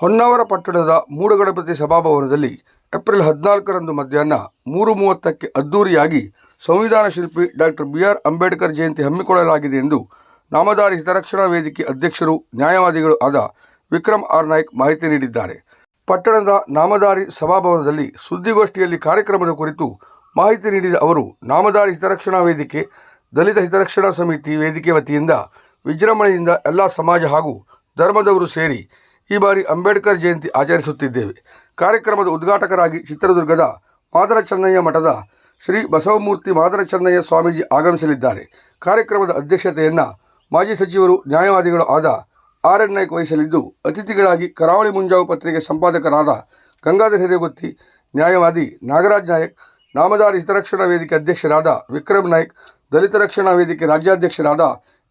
ಹೊನ್ನಾವರ ಪಟ್ಟಣದ ಮೂಡಗಣಪತಿ ಸಭಾಭವನದಲ್ಲಿ ಏಪ್ರಿಲ್ 14ರಂದು ಮಧ್ಯಾಹ್ನ 3:30ಕ್ಕೆ ಅದ್ದೂರಿಯಾಗಿ ಸಂವಿಧಾನ ಶಿಲ್ಪಿ ಡಾಕ್ಟರ್ ಬಿ.ಆರ್. ಅಂಬೇಡ್ಕರ್ ಜಯಂತಿ ಹಮ್ಮಿಕೊಳ್ಳಲಾಗಿದೆ ಎಂದು ನಾಮಧಾರಿ ಹಿತರಕ್ಷಣಾ ವೇದಿಕೆ ಅಧ್ಯಕ್ಷರು ನ್ಯಾಯವಾದಿಗಳು ಆದ ವಿಕ್ರಮ್ ಆರ್. ನಾಯ್ಕ್ ಮಾಹಿತಿ ನೀಡಿದ್ದಾರೆ. ಪಟ್ಟಣದ ನಾಮಧಾರಿ ಸಭಾಭವನದಲ್ಲಿ ಸುದ್ದಿಗೋಷ್ಠಿಯಲ್ಲಿ ಕಾರ್ಯಕ್ರಮದ ಕುರಿತು ಮಾಹಿತಿ ನೀಡಿದ ಅವರು, ನಾಮಧಾರಿ ಹಿತರಕ್ಷಣಾ ವೇದಿಕೆ, ದಲಿತ ಹಿತರಕ್ಷಣಾ ಸಮಿತಿ ವೇದಿಕೆ ವತಿಯಿಂದ ವಿಜೃಂಭಣೆಯಿಂದ ಎಲ್ಲ ಸಮಾಜ ಹಾಗೂ ಧರ್ಮದವರು ಸೇರಿ ಈ ಬಾರಿ ಅಂಬೇಡ್ಕರ್ ಜಯಂತಿ ಆಚರಿಸುತ್ತಿದ್ದೇವೆ. ಕಾರ್ಯಕ್ರಮದ ಉದ್ಘಾಟಕರಾಗಿ ಚಿತ್ರದುರ್ಗದ ಮಾದರ ಚೆನ್ನಯ್ಯ ಮಠದ ಶ್ರೀ ಬಸವಮೂರ್ತಿ ಮಾದರ ಚೆನ್ನಯ್ಯ ಸ್ವಾಮೀಜಿ ಆಗಮಿಸಲಿದ್ದಾರೆ. ಕಾರ್ಯಕ್ರಮದ ಅಧ್ಯಕ್ಷತೆಯನ್ನು ಮಾಜಿ ಸಚಿವರು ನ್ಯಾಯವಾದಿಗಳು ಆದ ಆರ್.ಎನ್. ನಾಯ್ಕ್ ವಹಿಸಲಿದ್ದು, ಅತಿಥಿಗಳಾಗಿ ಕರಾವಳಿ ಮುಂಜಾವು ಪತ್ರಿಕೆ ಸಂಪಾದಕರಾದ ಗಂಗಾಧರ್ ಹಿರೇಗುತ್ತಿ, ನ್ಯಾಯವಾದಿ ನಾಗರಾಜ್ ನಾಯಕ್, ನಾಮಧಾರಿ ಹಿತರಕ್ಷಣಾ ವೇದಿಕೆ ಅಧ್ಯಕ್ಷರಾದ ವಿಕ್ರಮ್ ನಾಯ್ಕ್, ದಲಿತ ರಕ್ಷಣಾ ವೇದಿಕೆ ರಾಜ್ಯಾಧ್ಯಕ್ಷರಾದ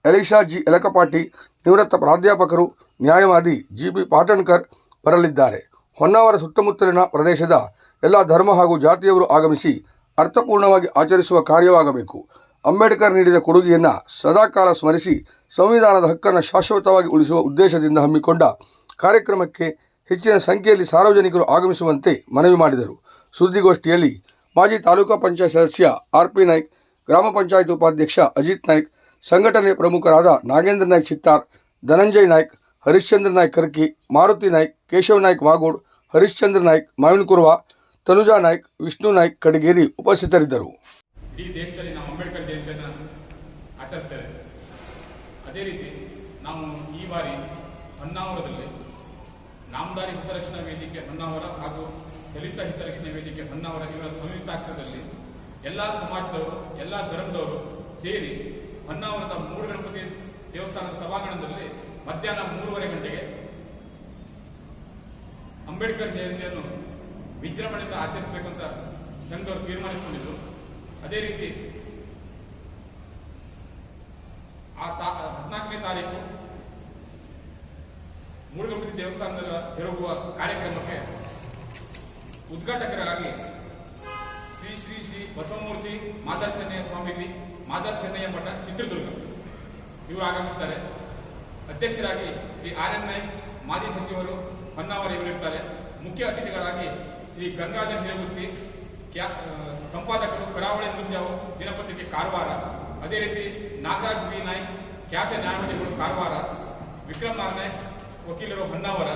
ಎಲಿಶಾ ಜಿ. ಎಲಕಪಾಟಿ, ನಿವೃತ್ತ ಪ್ರಾಧ್ಯಾಪಕರು ನ್ಯಾಯವಾದಿ ಜಿ.ಬಿ. ಪಾಟಣ್ಕರ್ ಬರಲಿದ್ದಾರೆ. ಹೊನ್ನಾವರ ಸುತ್ತಮುತ್ತಲಿನ ಪ್ರದೇಶದ ಎಲ್ಲ ಧರ್ಮ ಹಾಗೂ ಜಾತಿಯವರು ಆಗಮಿಸಿ ಅರ್ಥಪೂರ್ಣವಾಗಿ ಆಚರಿಸುವ ಕಾರ್ಯವಾಗಬೇಕು. ಅಂಬೇಡ್ಕರ್ ನೀಡಿದ ಕೊಡುಗೆಯನ್ನು ಸದಾಕಾಲ ಸ್ಮರಿಸಿ ಸಂವಿಧಾನದ ಹಕ್ಕನ್ನು ಶಾಶ್ವತವಾಗಿ ಉಳಿಸುವ ಉದ್ದೇಶದಿಂದ ಹಮ್ಮಿಕೊಂಡ ಕಾರ್ಯಕ್ರಮಕ್ಕೆ ಹೆಚ್ಚಿನ ಸಂಖ್ಯೆಯಲ್ಲಿ ಸಾರ್ವಜನಿಕರು ಆಗಮಿಸುವಂತೆ ಮನವಿ ಮಾಡಿದರು. ಸುದ್ದಿಗೋಷ್ಠಿಯಲ್ಲಿ ಮಾಜಿ ತಾಲೂಕಾ ಪಂಚಾಯತ್ ಸದಸ್ಯ ಆರ್.ಪಿ. ನಾಯ್ಕ್, ಗ್ರಾಮ ಪಂಚಾಯತ್ ಉಪಾಧ್ಯಕ್ಷ ಅಜಿತ್ ನಾಯ್ಕ್, ಸಂಘಟನೆ ಪ್ರಮುಖರಾದ ನಾಗೇಂದ್ರ ನಾಯ್ಕ್ ಚಿತ್ತಾರ್, ಧನಂಜಯ್ ನಾಯ್ಕ್, ಹರಿಶ್ಚಂದ್ರ ನಾಯ್ಕ್ ಕರ್ಕಿ, ಮಾರುತಿ ನಾಯ್ಕ್, ಕೇಶವ್ ನಾಯ್ಕ್ ವಾಗೋಡ್, ಹರಿಶ್ಚಂದ್ರ ನಾಯ್ಕ್ ಮಾವಿನಕುರ್ವ, ತನುಜಾ ನಾಯ್ಕ್, ವಿಷ್ಣು ನಾಯ್ಕ್ ಕಡಗೇರಿ ಉಪಸ್ಥಿತರಿದ್ದರು. ಇಡೀ ದೇಶದಲ್ಲಿ ನಾವು ಅಂಬೇಡ್ಕರ್ ಜಯಂತಿಯನ್ನು ಆಚರಿಸ್ತೇವೆ. ಅದೇ ರೀತಿ ನಾವು ಈ ಬಾರಿ ಹೊನ್ನಾವರದಲ್ಲಿ ನಾಮಧಾರಿ ಹಿತರಕ್ಷಣಾ ವೇದಿಕೆ ಹೊನ್ನಾವರ ಹಾಗೂ ದಲಿತ ಹಿತರಕ್ಷಣಾ ವೇದಿಕೆ ಹೊನ್ನಾವರ ಇವರ ಸಂಯುಕ್ತಾಕ್ಷರದಲ್ಲಿ ಎಲ್ಲ ಸಮಾಜದವರು, ಎಲ್ಲ ಧರ್ಮದವರು ಸೇರಿ ಹೊನ್ನಾವರದ ಮೂಡಗಣಪತಿ ದೇವಸ್ಥಾನದ ಸಭಾಂಗಣದಲ್ಲಿ ಮಧ್ಯಾಹ್ನ 3:30 ಗಂಟೆಗೆ ಅಂಬೇಡ್ಕರ್ ಜಯಂತಿಯನ್ನು ವಿಜೃಂಭಣೆಯಿಂದ ಆಚರಿಸಬೇಕಂತ ಸಂಘದವರು ತೀರ್ಮಾನಿಸಿಕೊಂಡಿದ್ರು. ಅದೇ ರೀತಿ 14ನೇ ತಾರೀಕು ಮೂಡಗಣಪತಿ ದೇವಸ್ಥಾನದ ತಿರುಗುವ ಕಾರ್ಯಕ್ರಮಕ್ಕೆ ಉದ್ಘಾಟಕರಾಗಿ ಶ್ರೀ ಶ್ರೀ ಶ್ರೀ ಬಸವಮೂರ್ತಿ ಮಾದರ್ ಚೆನ್ನಯ್ಯ ಸ್ವಾಮೀಜಿ, ಮಾದರ್ ಚೆನ್ನಯ್ಯ ಮಠ, ಚಿತ್ರದುರ್ಗ ಇವರು ಆಗಮಿಸ್ತಾರೆ. ಅಧ್ಯಕ್ಷರಾಗಿ ಶ್ರೀ ಆರ್.ಎನ್. ನಾಯ್ಕ್, ಮಾಜಿ ಸಚಿವರು ಹೊನ್ನಾವರ ಇವರಿರ್ತಾರೆ. ಮುಖ್ಯ ಅತಿಥಿಗಳಾಗಿ ಶ್ರೀ ಗಂಗಾಧರ್ ಹಿರೇಗುತ್ತಿ, ಸಂಪಾದಕರು ಕರಾವಳಿ ಮುಂಜಾವು ದಿನಪತ್ರಿಕೆ ಕಾರವಾರ. ಅದೇ ರೀತಿ ನಾಗರಾಜ್ ಬಿ. ನಾಯ್ಕ್, ಖ್ಯಾತ ನ್ಯಾಯವಾದಿಗಳು ಕಾರವಾರ, ವಿಕ್ರಮ್ ಆರ್. ನಾಯ್ಕ್ ವಕೀಲರು ಹೊನ್ನಾವರ,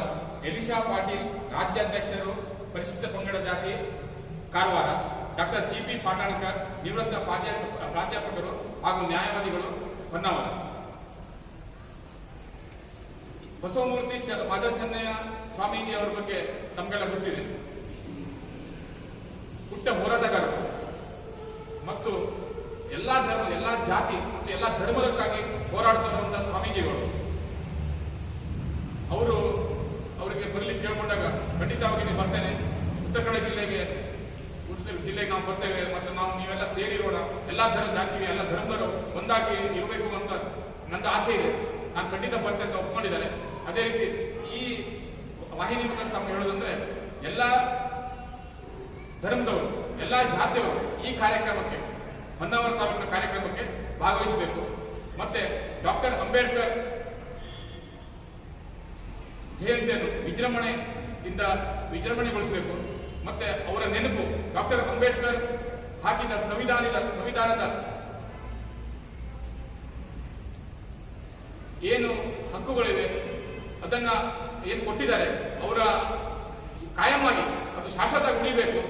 ಎಲಿಶಾ ಪಾಟೀಲ್ ರಾಜ್ಯಾಧ್ಯಕ್ಷರು ಪರಿಶಿಷ್ಟ ಪಂಗಡ ಜಾತಿ ಕಾರವಾರ, ಡಾಕ್ಟರ್ ಜಿ.ಬಿ. ಪಾಟಣ್ಕರ್ ನಿವೃತ್ತ ಪ್ರಾಧ್ಯಾಪಕರು ಹಾಗೂ ನ್ಯಾಯವಾದಿಗಳು ಹೊನ್ನಾವರ. ಬಸವಮೂರ್ತಿ ಮಾದರ್ ಚೆನ್ನಯ್ಯ ಸ್ವಾಮೀಜಿ ಅವರ ಬಗ್ಗೆ ತಮಗೆಲ್ಲ ಗೊತ್ತಿದೆ. ಪುಟ್ಟ ಹೋರಾಟಗಾರರು ಮತ್ತು ಎಲ್ಲಾ ಧರ್ಮ, ಎಲ್ಲಾ ಜಾತಿ ಮತ್ತು ಎಲ್ಲಾ ಧರ್ಮದಕ್ಕಾಗಿ ಹೋರಾಡ್ತಿರುವಂತಹ ಸ್ವಾಮೀಜಿಗಳು. ಅವರಿಗೆ ಬರಲಿಕ್ಕೆ ಕೇಳ್ಕೊಂಡಾಗ ಖಂಡಿತವಾಗಿ ನೀವು ಬರ್ತೇನೆ, ಉತ್ತರ ಕನ್ನಡ ಜಿಲ್ಲೆಗೆ ನಾವು ಬರ್ತೇವೆ ಮತ್ತು ನೀವೆಲ್ಲ ಸೇರಿರೋಣ, ಎಲ್ಲಾ ಜಾತಿ, ಎಲ್ಲ ಧರ್ಮರು ಒಂದಾಗಿ ಇರಬೇಕು ಅಂತ ನನ್ನ ಆಸೆ ಇದೆ, ನಾನು ಖಂಡಿತ ಬರ್ತೇನೆ ಅಂತ ಒಪ್ಕೊಂಡಿದ್ದಾರೆ. ಅದೇ ರೀತಿ ಈ ವಾಹಿನಿ ಮುಖಾಂತರ ತಮ್ಮ ಹೇಳೋದಂದ್ರೆ ಎಲ್ಲ ಧರ್ಮದವರು, ಎಲ್ಲ ಜಾತಿಯವರು ಈ ಕಾರ್ಯಕ್ರಮಕ್ಕೆ, ಹೊನ್ನಾವರ ತಾಲೂಕಿನ ಕಾರ್ಯಕ್ರಮಕ್ಕೆ ಭಾಗವಹಿಸಬೇಕು. ಮತ್ತೆ ಡಾಕ್ಟರ್ ಅಂಬೇಡ್ಕರ್ ಜಯಂತಿಯನ್ನು ವಿಜೃಂಭಣೆಗೊಳಿಸಬೇಕು. ಮತ್ತೆ ಅವರ ನೆನಪು, ಡಾಕ್ಟರ್ ಅಂಬೇಡ್ಕರ್ ಹಾಕಿದ ಸಂವಿಧಾನದ ಏನು ಹಕ್ಕುಗಳಿವೆ, ಅದನ್ನ ಏನು ಕೊಟ್ಟಿದ್ದಾರೆ, ಅವರ ಕಾಯಮಾಗಿ ಅದು ಶಾಶ್ವತವಾಗಿ ಉಳಿಬೇಕು.